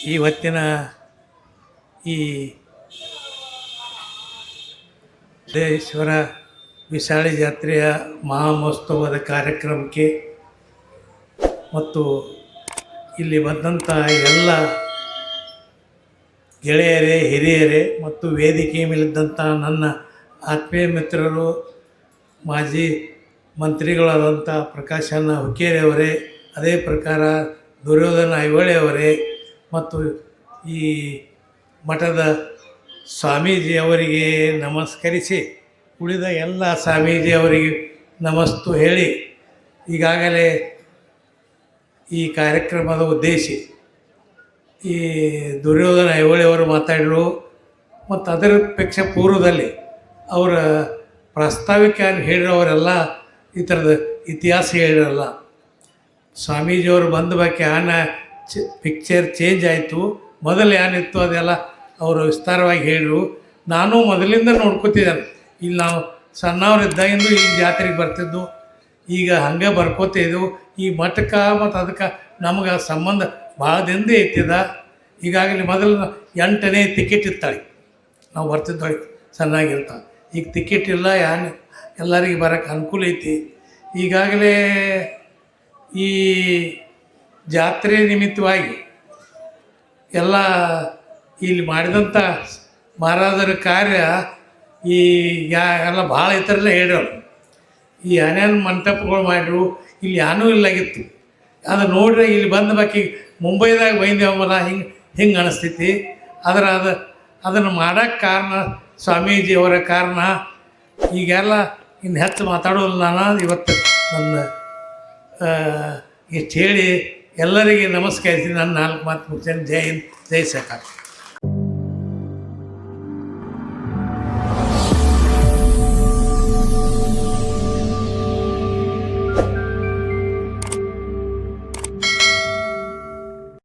ಇವತ್ತಿನ ಈ ಸಿದ್ದೇಶ್ವರ ವಿಶಾಲಿ ಜಾತ್ರೆಯ ಮಹಾಮಹೋತ್ಸವದ ಕಾರ್ಯಕ್ರಮಕ್ಕೆ ಮತ್ತು ಇಲ್ಲಿ ಬಂದಂಥ ಎಲ್ಲ ಗೆಳೆಯರೇ, ಹಿರಿಯರೇ ಮತ್ತು ವೇದಿಕೆ ಮೇಲಿದ್ದಂಥ ನನ್ನ ಆತ್ಮೀಯ ಮಿತ್ರರು, ಮಾಜಿ ಮಂತ್ರಿಗಳಾದಂಥ ಪ್ರಕಾಶಣ್ಣ ಹುಕ್ಕೇರಿ ಅವರೇ, ಅದೇ ಪ್ರಕಾರ ದುರ್ಯೋಧನ ಐಹೊಳೆ ಅವರೇ ಮತ್ತು ಈ ಮಠದ ಸ್ವಾಮೀಜಿಯವರಿಗೆ ನಮಸ್ಕರಿಸಿ ಉಳಿದ ಎಲ್ಲ ಸ್ವಾಮೀಜಿಯವರಿಗೆ ನಮಸ್ತು ಹೇಳಿ ಈಗಾಗಲೇ ಈ ಕಾರ್ಯಕ್ರಮದ ಉದ್ದೇಶ ಈ ದುರ್ಯೋಧನ ಐಹೊಳೆ ಅವರು ಮಾತಾಡಿದರು ಮತ್ತು ಅದರಪೇಕ್ಷೆ ಪೂರ್ವದಲ್ಲಿ ಅವರ ಪ್ರಾಸ್ತಾವಿಕ ಹೇಳಿರೋವರೆಲ್ಲ ಈ ಥರದ ಇತಿಹಾಸ ಹೇಳಿರಲ್ಲ. ಸ್ವಾಮೀಜಿಯವರು ಬಂದ ಬಗ್ಗೆ ಪಿಕ್ಚರ್ ಚೇಂಜ್ ಆಯಿತು. ಮೊದಲು ಏನಿತ್ತು ಅದೆಲ್ಲ ಅವರು ವಿಸ್ತಾರವಾಗಿ ಹೇಳಿದರು. ನಾನು ಮೊದಲಿಂದ ನೋಡ್ಕೋತಿದ್ದೇನೆ. ಇಲ್ಲಿ ನಾವು ಸಣ್ಣವರಿದ್ದಾಗಿಂದು ಈ ಜಾತ್ರೆಗೆ ಬರ್ತಿದ್ದು, ಈಗ ಹಂಗೆ ಬರ್ಕೋತಿದ್ದೆವು. ಈ ಮಠಕ್ಕೆ ಮತ್ತು ಅದಕ್ಕೆ ನಮಗೆ ಸಂಬಂಧ ಭಾಳ ದಿನದೇ ಐತಿದ. ಈಗಾಗಲೇ ಮೊದಲು 8ನೇ ಟಿಕೆಟ್ ಇತ್ತಾಳೆ, ನಾವು ಬರ್ತಿದ್ದಾಳೆ ಚೆನ್ನಾಗಿರ್ತ. ಈಗ ಟಿಕೆಟ್ ಇಲ್ಲ, ಎಲ್ಲರಿಗೆ ಬರೋಕ್ಕೆ ಅನುಕೂಲ ಐತಿ. ಈಗಾಗಲೇ ಈ ಜಾತ್ರೆ ನಿಮಿತ್ತವಾಗಿ ಎಲ್ಲ ಇಲ್ಲಿ ಮಾಡಿದಂಥ ಮಹಾರಾಜರ ಕಾರ್ಯ ಈ ಎಲ್ಲ ಭಾಳ ಇತರೆಲ್ಲ ಹೇಳ್ಯಾರು. ಈ ಏನೇನು ಮಂಟಪಗಳು ಮಾಡಿದ್ರು, ಇಲ್ಲಿ ಏನೂ ಇಲ್ಲಾಗಿತ್ತು. ಅದು ನೋಡ್ರೆ ಇಲ್ಲಿ ಬಂದ ಬಾಕಿ ಮುಂಬೈದಾಗ ಬೈದೇವಲ್ಲ ಹಿಂಗೆ ಅನಿಸ್ತೈತಿ. ಅದನ್ನು ಮಾಡೋಕ್ಕೆ ಕಾರಣ ಸ್ವಾಮೀಜಿಯವರ ಕಾರಣ. ಈಗೆಲ್ಲ ಇನ್ನು ಹೆಚ್ಚು ಮಾತಾಡೋಲ್ಲ. ನಾನು ಇವತ್ತು ನನ್ನ ಇಷ್ಟು ಹೇಳಿ ಎಲ್ಲರಿಗೆ ನಮಸ್ಕರಿಸಿ ನನ್ನ 4 ಮಾತು ಮುಗಿಸ್ತೇನೆ. ಜೈ ಹಿಂದ್, ಜೈ ಸರ್ಕಾರ.